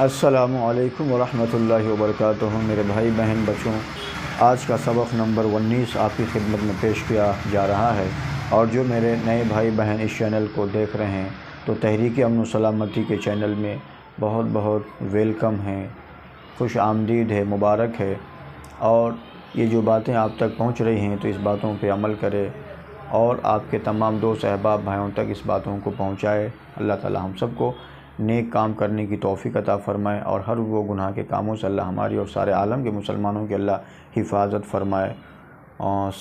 السلام علیکم ورحمۃ اللہ وبرکاتہ۔ میرے بھائی بہن بچوں، آج کا سبق نمبر 19 آپ کی خدمت میں پیش کیا جا رہا ہے، اور جو میرے نئے بھائی بہن اس چینل کو دیکھ رہے ہیں تو تحریک امن و سلامتی کے چینل میں بہت بہت ویلکم ہیں، خوش آمدید ہے، مبارک ہے۔ اور یہ جو باتیں آپ تک پہنچ رہی ہیں تو اس باتوں پہ عمل کرے اور آپ کے تمام دوست احباب بھائیوں تک اس باتوں کو پہنچائے۔ اللہ تعالی ہم سب کو نیک کام کرنے کی توفیق عطا فرمائے، اور ہر وہ گناہ کے کاموں سے اللہ ہماری اور سارے عالم کے مسلمانوں کی اللہ حفاظت فرمائے۔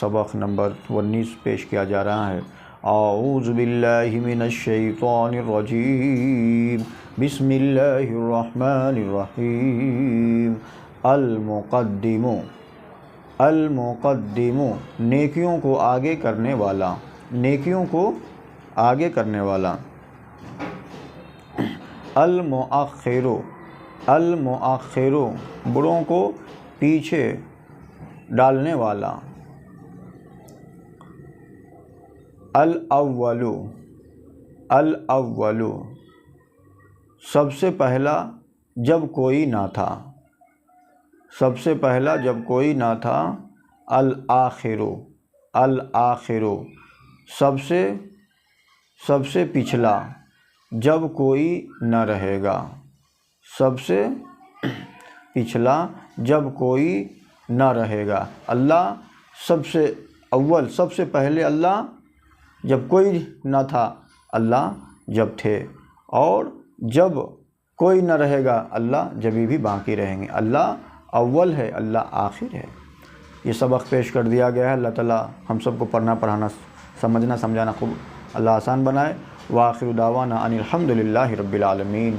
سبق نمبر 19 پیش کیا جا رہا ہے۔ اعوذ باللہ من الشیطان الرجیم، بسم اللہ الرحمن الرحیم۔ المقدم، نیکیوں کو آگے کرنے والا، نیکیوں کو آگے کرنے والا۔ المؤخر، بروں کو پیچھے ڈالنے والا۔ الاول، سب سے پہلا جب کوئی نہ تھا، سب سے پہلا جب کوئی نہ تھا۔ الآخر، سب سے پچھلا جب کوئی نہ رہے گا، سب سے پچھلا جب کوئی نہ رہے گا۔ اللہ سب سے اول، سب سے پہلے اللہ جب کوئی نہ تھا، اللہ جب تھے، اور جب کوئی نہ رہے گا اللہ جبھی بھی باقی رہیں گے۔ اللہ اول ہے، اللہ آخر ہے۔ یہ سبق پیش کر دیا گیا ہے۔ اللہ تعالیٰ ہم سب کو پڑھنا پڑھانا سمجھنا سمجھانا خوب اللہ آسان بنائے۔ وآخر دعوانا ان الحمد للہ رب العالمین۔